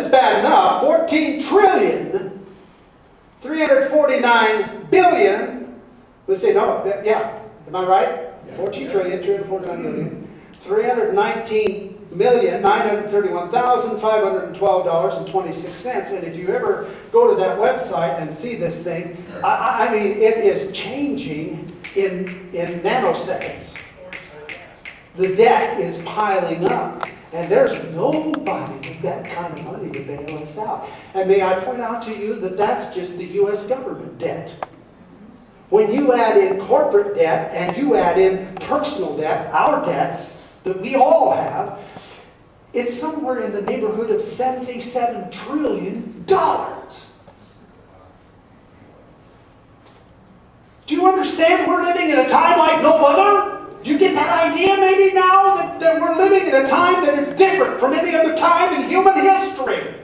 is bad enough. 14 trillion, 349 billion. Let's say, no, yeah, am I right? 14 trillion, 349 billion, 319,931,512.26. And if you ever go to that website and see this thing, I mean, it is changing in nanoseconds. The debt is piling up. And there's nobody with that kind of money to bail us out. And may I point out to you that that's just the U.S. government debt. When you add in corporate debt and you add in personal debt, our debts that we all have, it's somewhere in the neighborhood of $77 trillion. Do you understand we're living in a time like no other? Do you get that idea maybe now that we're living in a time that is different from any other time in human history?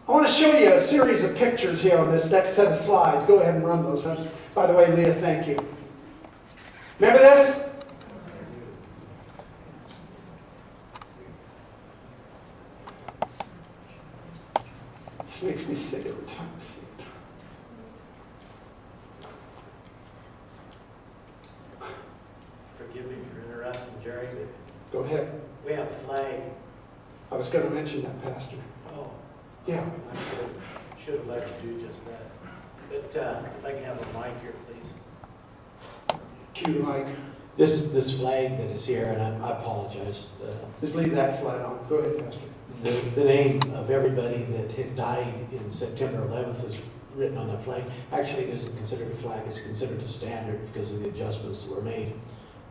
I want to show you a series of pictures here on this next set of slides. Go ahead and run those. Huh? By the way, Leah, thank you. Remember this? This makes me sick every time I see it. Forgive me for interrupting, Jerry, but Go ahead. we have a flag. I was going to mention that, Pastor. Oh, Yeah. I should have let you do just that. But if I can have a mic here, please. Cue the mic. This flag that is here, and I apologize. Just leave that slide on. Go ahead, Pastor. The name of everybody that had died in September 11th is written on that flag. Actually, it isn't considered a flag, it's considered a standard because of the adjustments that were made.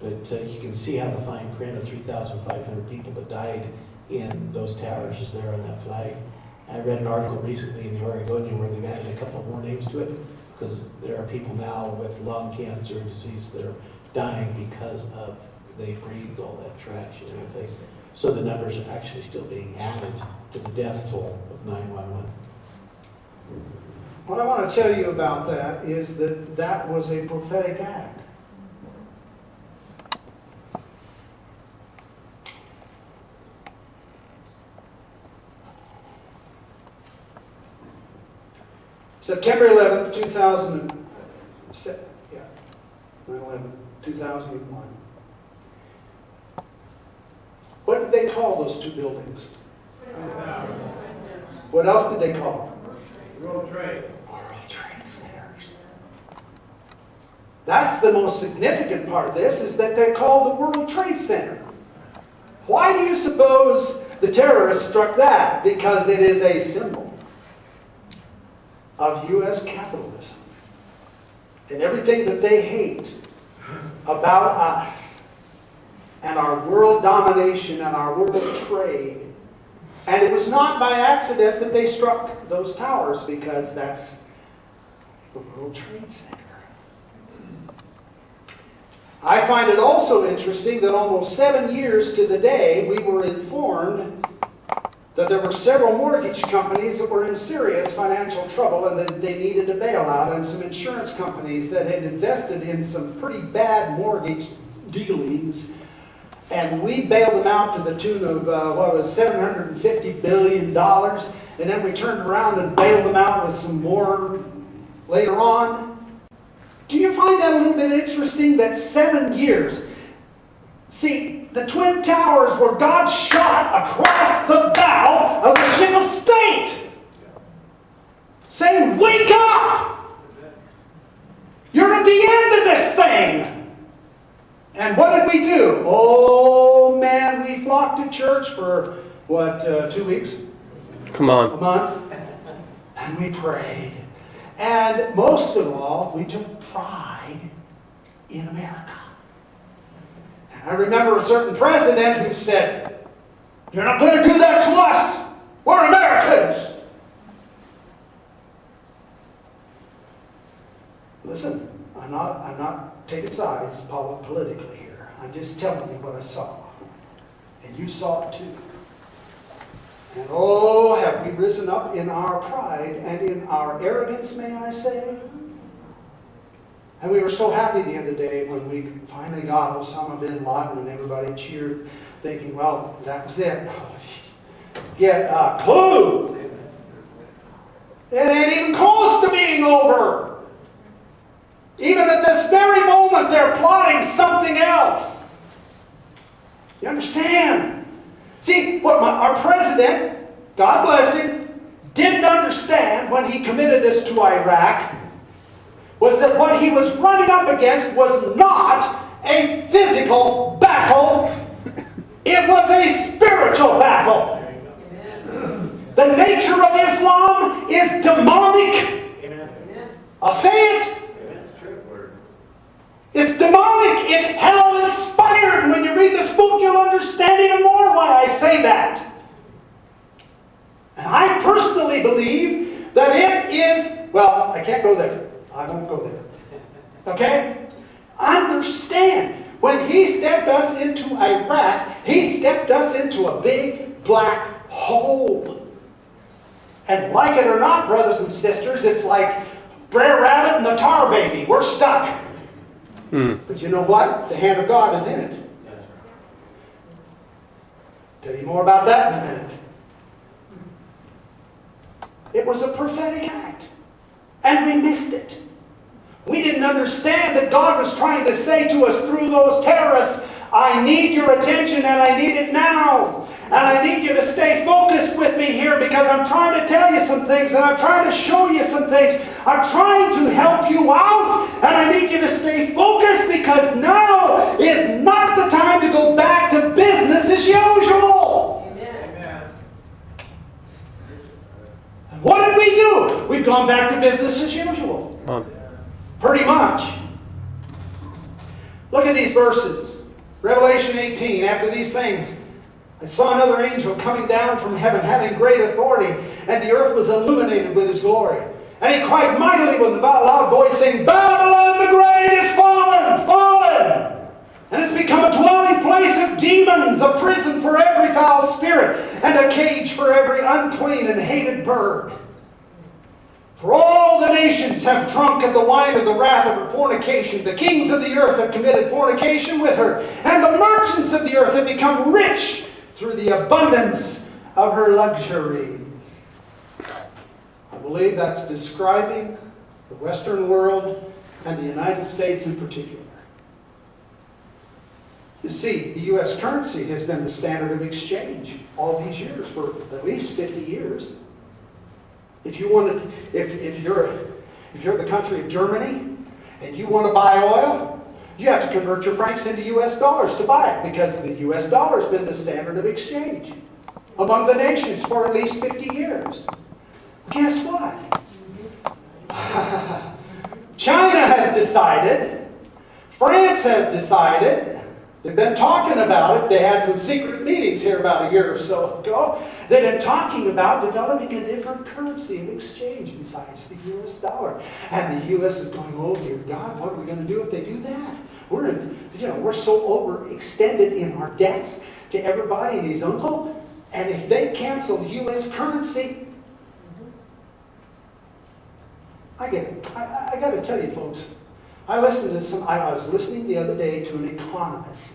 But you can see how the fine print of 3,500 people that died in those towers is there on that flag. I read an article recently in the Oregonian where they've added a couple of more names to it because there are people now with lung cancer and disease that are dying because of they breathed all that trash and everything. So the numbers are actually still being added to the death toll of 911. What I want to tell you about that is that that was a prophetic act. September 11th, 2001. What did they call those two buildings? What else did they call them? World Trade. World Trade Centers. That's the most significant part of this, is that they're called the World Trade Center. Why do you suppose the terrorists struck that? Because it is a symbol of U.S. capitalism and everything that they hate about us and our world domination and our world trade. And it was not by accident that they struck those towers, because that's the World Trade Center. I find it also interesting that almost 7 years to the day we were informed that there were several mortgage companies that were in serious financial trouble and that they needed a bailout, and some insurance companies that had invested in some pretty bad mortgage dealings. And we bailed them out to the tune of, $750 billion. And then we turned around and bailed them out with some more later on. Do you find that a little bit interesting, that 7 years? See, the Twin Towers were God shot across the bow of the ship of state, saying, wake up! You're at the end of this thing! And what did we do? Oh man, we flocked to church for, 2 weeks? Come on. A month? And we prayed. And most of all, we took pride in America. I remember a certain president who said, you're not going to do that to us. We're Americans. Listen, I'm not taking sides politically here. I'm just telling you what I saw. And you saw it too. And oh, have we risen up in our pride and in our arrogance, may I say? And we were so happy the other day when we finally got Osama bin Laden and everybody cheered thinking, well, that was it. Get a clue. It ain't even close to being over. Even at this very moment, they're plotting something else. You understand? See, what our president, God bless him, didn't understand when he committed us to Iraq was that what he was running up against was not a physical battle. It was a spiritual battle. The nature of Islam is demonic. I'll say it. It's demonic. It's hell-inspired. And when you read this book, you'll understand even more why I say that. And I personally believe that it is, well, I can't go there. I won't go there. Okay? Understand. When he stepped us into Iraq, he stepped us into a big black hole. And like it or not, brothers and sisters, it's like Brer Rabbit and the Tar Baby. We're stuck. But you know what? The hand of God is in it. Tell you more about that in a minute. It was a prophetic act. And we missed it. We didn't understand that God was trying to say to us through those terrorists, I need your attention and I need it now. And I need you to stay focused with me here because I'm trying to tell you some things and I'm trying to show you some things. I'm trying to help you out and I need you to stay focused because now is not the time to go back to business as usual. Amen. And what did we do? We've gone back to business as usual. Pretty much. Look at these verses. Revelation 18, after these things, I saw another angel coming down from heaven, having great authority, and the earth was illuminated with his glory. And he cried mightily with a loud voice, saying, Babylon the Great is fallen, fallen! And it's become a dwelling place of demons, a prison for every foul spirit, and a cage for every unclean and hated bird. For all the nations have drunk of the wine of the wrath of her fornication. The kings of the earth have committed fornication with her. And the merchants of the earth have become rich through the abundance of her luxuries. I believe that's describing the Western world and the United States in particular. You see, the U.S. currency has been the standard of exchange all these years, for at least 50 years. If you want to, if you're the country of Germany and you want to buy oil, you have to convert your francs into U.S. dollars to buy it because the U.S. dollar has been the standard of exchange among the nations for at least 50 years. Guess what? China has decided, France has decided, they've been talking about it. They had some secret meetings here about a year or so ago. They've been talking about developing a different currency of exchange besides the U.S. dollar. And the U.S. is going, oh dear God, what are we going to do if they do that? We're so overextended in our debts to everybody and his uncle. And if they cancel U.S. currency, I got to tell you folks, I was listening the other day to an economist.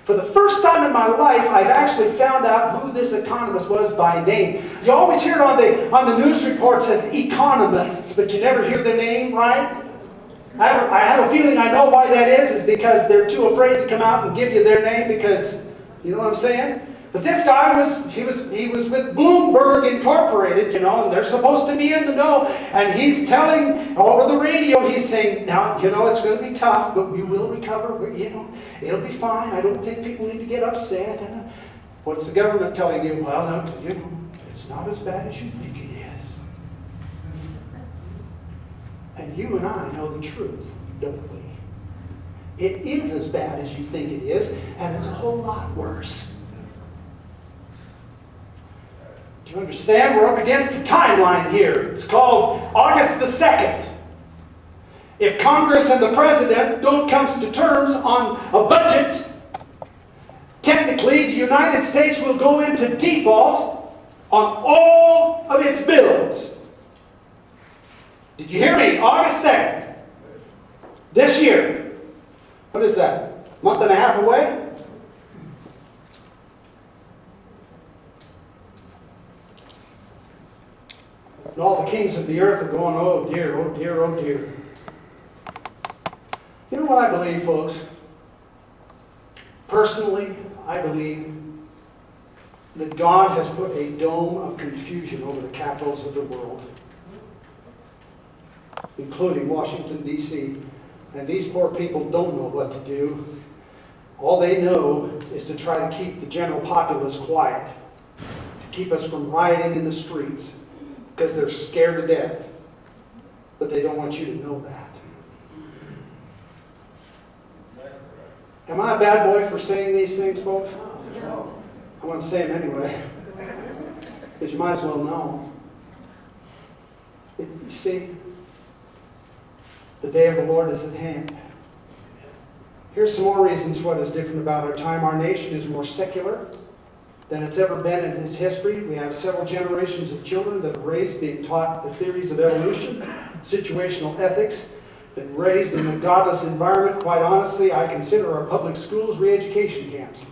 For the first time in my life, I've actually found out who this economist was by name. You always hear it on the news reports as economists, but you never hear their name, right? I have a feeling I know why that is because they're too afraid to come out and give you their name because, you know what I'm saying? But this guy was with Bloomberg Incorporated, and they're supposed to be in the know. And he's telling over the radio, he's saying, now, it's going to be tough, but we will recover. It'll be fine. I don't think people need to get upset. And what's the government telling you? Well, no, it's not as bad as you think it is. And you and I know the truth, don't we? It is as bad as you think it is, and it's a whole lot worse. You understand? We're up against a timeline here. It's called August the 2nd. If Congress and the President don't come to terms on a budget, technically the United States will go into default on all of its bills. Did you hear me? August 2nd. This year. What is that? Month and a half away? And all the kings of the earth are going, oh dear, oh dear, oh dear. You know what I believe, folks? Personally, I believe that God has put a dome of confusion over the capitals of the world, including Washington, D.C. And these poor people don't know what to do. All they know is to try to keep the general populace quiet, to keep us from rioting in the streets, because they're scared to death. But they don't want you to know that. Am I a bad boy for saying these things, folks? No. I want to say them anyway, because you might as well know. You see, the day of the Lord is at hand. Here's some more reasons what is different about our time. Our nation is more secular than it's ever been in its history. We have several generations of children that are raised being taught the theories of evolution, situational ethics, been raised in a godless environment. Quite honestly, I consider our public schools re-education camps.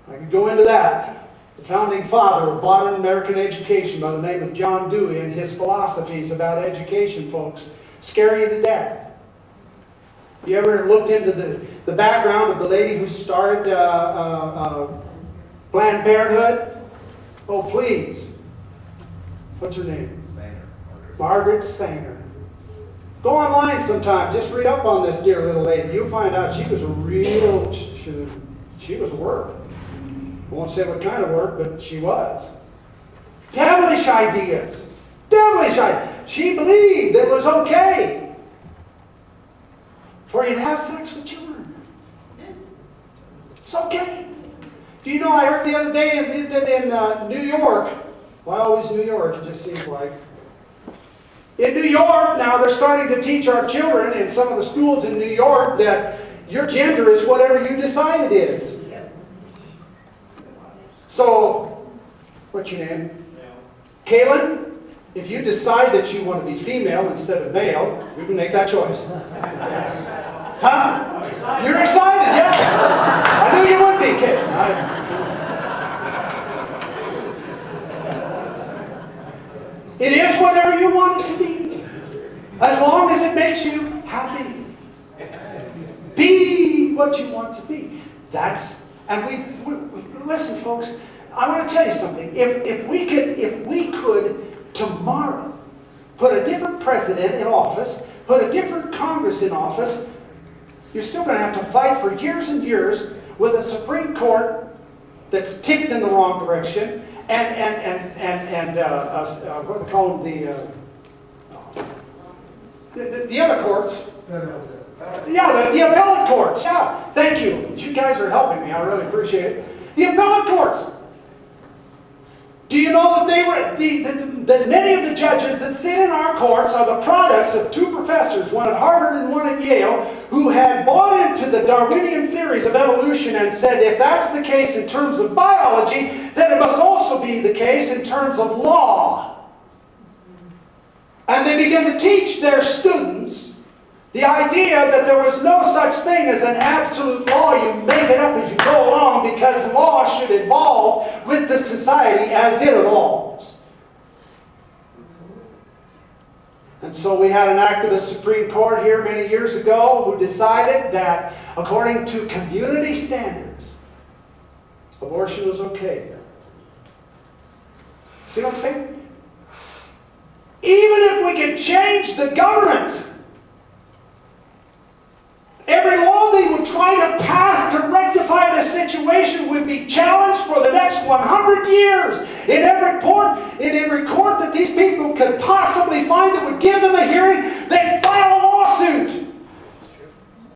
I could go into that. The founding father of modern American education by the name of John Dewey and his philosophies about education, folks, scare you to death. You ever looked into the background of the lady who started Planned Parenthood? Oh, please. What's her name? Sanger. Margaret Sanger. Go online sometime. Just read up on this dear little lady. You'll find out she was a real, she was a work. I won't say what kind of work, but she was. Devilish ideas. Devilish ideas. She believed it was okay for you to have sex with children. It's okay. Do you know, I heard the other day that in New York, well, always New York, it just seems like. In New York, now they're starting to teach our children in some of the schools in New York that your gender is whatever you decide it is. So, what's your name? Kaylin, if you decide that you want to be female instead of male, you can make that choice. Huh? You're excited, yeah. I knew you would be, Kaylin. It is whatever you want it to be, as long as it makes you happy. Be what you want to be. And we listen, folks. I want to tell you something. If we could tomorrow put a different president in office, put a different Congress in office, you're still going to have to fight for years and years with a Supreme Court that's ticked in the wrong direction, and what do they call them, the other courts. Yeah, the appellate courts. Yeah, thank you. You guys are helping me. I really appreciate it. The appellate courts. Do you know that that many of the judges that sit in our courts are the products of two professors, one at Harvard and one at Yale, who had bought into the Darwinian theories of evolution and said, if that's the case in terms of biology, then it must also be the case in terms of law. And they began to teach their students the idea that there was no such thing as an absolute law. You make it up as you go along, because law should evolve with the society as it evolves. And so we had an activist Supreme Court here many years ago who decided that according to community standards, abortion was okay. See what I'm saying? Even if we could change the government, every law they would try to pass to rectify the situation would be challenged for the next 100 years. In every court that these people could possibly find that would give them a hearing, they